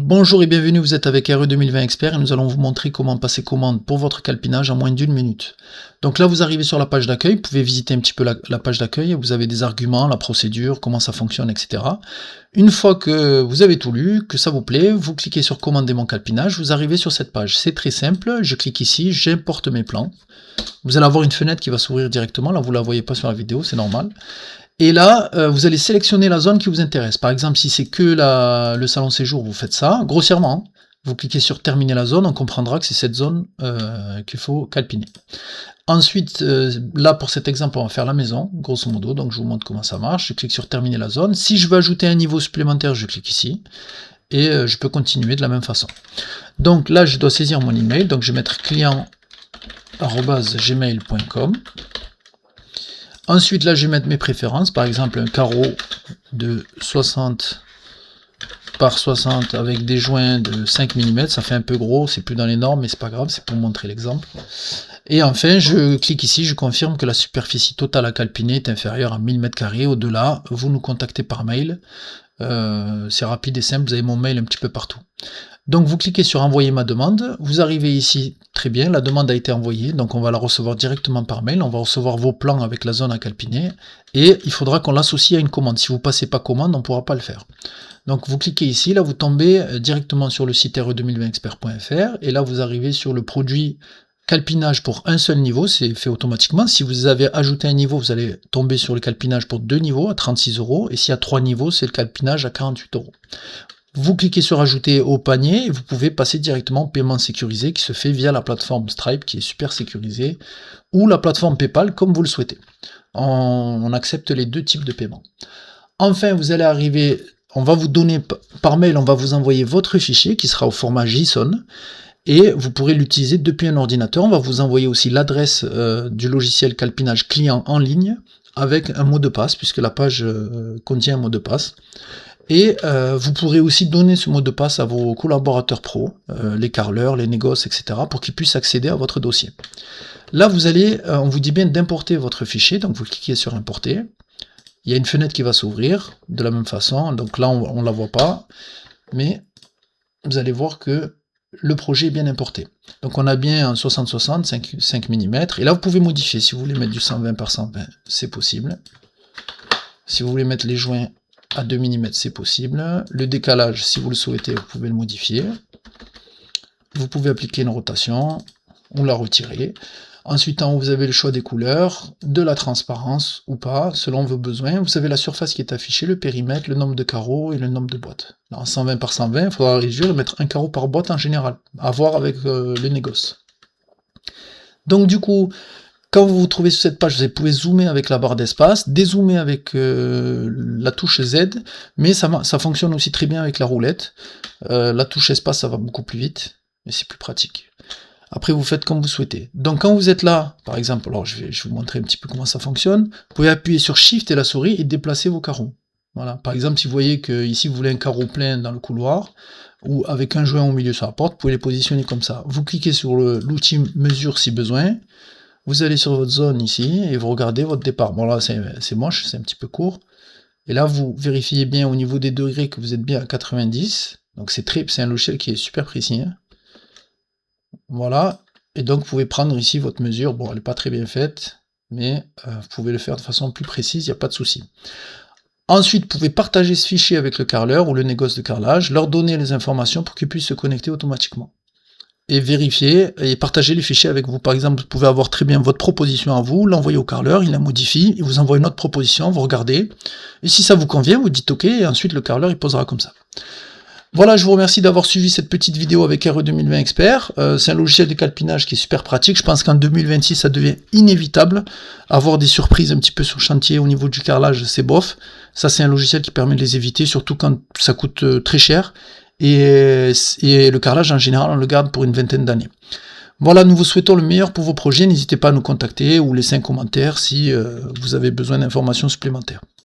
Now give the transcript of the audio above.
Bonjour et bienvenue, vous êtes avec RE 2020 Expert et nous allons vous montrer comment passer commande pour votre calpinage en moins d'1 minute. Donc là vous arrivez sur la page d'accueil, vous pouvez visiter un petit peu la page d'accueil, vous avez des arguments, la procédure, comment ça fonctionne, etc. Une fois que vous avez tout lu, que ça vous plaît, vous cliquez sur commander mon calpinage, vous arrivez sur cette page. C'est très simple, je clique ici, j'importe mes plans. Vous allez avoir une fenêtre qui va s'ouvrir directement, là vous ne la voyez pas sur la vidéo, c'est normal. Et là, vous allez sélectionner la zone qui vous intéresse. Par exemple, si c'est que le salon séjour, vous faites ça, grossièrement. Vous cliquez sur terminer la zone, on comprendra que c'est cette zone qu'il faut calpiner. Ensuite, là pour cet exemple, on va faire la maison, grosso modo, donc je vous montre comment ça marche. Je clique sur terminer la zone. Si je veux ajouter un niveau supplémentaire, je clique ici. Et je peux continuer de la même façon. Donc là, je dois saisir mon email, donc je vais mettre client@gmail.com. Ensuite, là, je vais mettre mes préférences, par exemple un carreau de 60 par 60 avec des joints de 5 mm, ça fait un peu gros, c'est plus dans les normes, mais c'est pas grave, c'est pour montrer l'exemple. Et enfin, je clique ici, je confirme que la superficie totale à calpiner est inférieure à 1000 m², au-delà, vous nous contactez par mail, c'est rapide et simple, vous avez mon mail un petit peu partout. Donc vous cliquez sur envoyer ma demande, vous arrivez ici, très bien, la demande a été envoyée, donc on va la recevoir directement par mail, on va recevoir vos plans avec la zone à calpiner, et il faudra qu'on l'associe à une commande. Si vous ne passez pas commande, on ne pourra pas le faire. Donc vous cliquez ici, là vous tombez directement sur le site re2020expert.fr, et là vous arrivez sur le produit calpinage pour un seul niveau, c'est fait automatiquement. Si vous avez ajouté un niveau, vous allez tomber sur le calpinage pour 2 niveaux à 36 €, et s'il y a 3 niveaux, c'est le calpinage à 48 €. Vous cliquez sur ajouter au panier et vous pouvez passer directement au paiement sécurisé qui se fait via la plateforme Stripe qui est super sécurisée, ou la plateforme PayPal comme vous le souhaitez. On accepte les deux types de paiement. Enfin, vous allez arriver, on va vous donner par mail, on va vous envoyer votre fichier qui sera au format JSON et vous pourrez l'utiliser depuis un ordinateur. On va vous envoyer aussi l'adresse du logiciel calpinage client en ligne avec un mot de passe puisque la page contient un mot de passe. Et vous pourrez aussi donner ce mot de passe à vos collaborateurs pro, les carreleurs, les négoces, etc., pour qu'ils puissent accéder à votre dossier. Là, vous allez, on vous dit bien d'importer votre fichier, donc vous cliquez sur importer. Il y a une fenêtre qui va s'ouvrir de la même façon, donc là on ne la voit pas, mais vous allez voir que le projet est bien importé. Donc on a bien un 60-60, 5 mm, et là vous pouvez modifier, si vous voulez mettre du 120 par 120, c'est possible. Si vous voulez mettre les joints à 2 mm, c'est possible. Le décalage, si vous le souhaitez, vous pouvez le modifier. Vous pouvez appliquer une rotation ou la retirer. Ensuite, en haut, vous avez le choix des couleurs, de la transparence ou pas, selon vos besoins. Vous avez la surface qui est affichée, le périmètre, le nombre de carreaux et le nombre de boîtes. Là, en 120 par 120, il faudra réduire et mettre un carreau par boîte en général, à voir avec le négoce. Donc du coup, quand vous vous trouvez sur cette page, vous pouvez zoomer avec la barre d'espace, dézoomer avec la touche Z, mais ça fonctionne aussi très bien avec la roulette. La touche espace, ça va beaucoup plus vite, mais c'est plus pratique. Après, vous faites comme vous souhaitez. Donc quand vous êtes là, par exemple, alors je vais vous montrer un petit peu comment ça fonctionne, vous pouvez appuyer sur Shift et la souris et déplacer vos carreaux. Voilà. Par exemple, si vous voyez que ici vous voulez un carreau plein dans le couloir, ou avec un joint au milieu sur la porte, vous pouvez les positionner comme ça. Vous cliquez sur l'outil mesure si besoin. Vous allez sur votre zone ici et vous regardez votre départ. Bon là c'est moche, c'est un petit peu court. Et là vous vérifiez bien au niveau des degrés que vous êtes bien à 90. Donc c'est un logiciel qui est super précis. Hein. Voilà. Et donc vous pouvez prendre ici votre mesure. Bon elle n'est pas très bien faite, mais vous pouvez le faire de façon plus précise, il n'y a pas de souci. Ensuite, vous pouvez partager ce fichier avec le carreleur ou le négoce de carrelage, leur donner les informations pour qu'ils puissent se connecter automatiquement. Et vérifier et partager les fichiers avec vous. Par exemple, vous pouvez avoir très bien votre proposition à vous, l'envoyer au carreleur, il la modifie, il vous envoie une autre proposition, vous regardez, et si ça vous convient, vous dites OK, et ensuite le carreleur il posera comme ça. Voilà, je vous remercie d'avoir suivi cette petite vidéo avec RE 2020 Expert. C'est un logiciel de calpinage qui est super pratique. Je pense qu'en 2026, ça devient inévitable. Avoir des surprises un petit peu sur chantier au niveau du carrelage, c'est bof. Ça, c'est un logiciel qui permet de les éviter, surtout quand ça coûte très cher. Et le carrelage, en général, on le garde pour une vingtaine d'années. Voilà, nous vous souhaitons le meilleur pour vos projets. N'hésitez pas à nous contacter ou laisser un commentaire si vous avez besoin d'informations supplémentaires.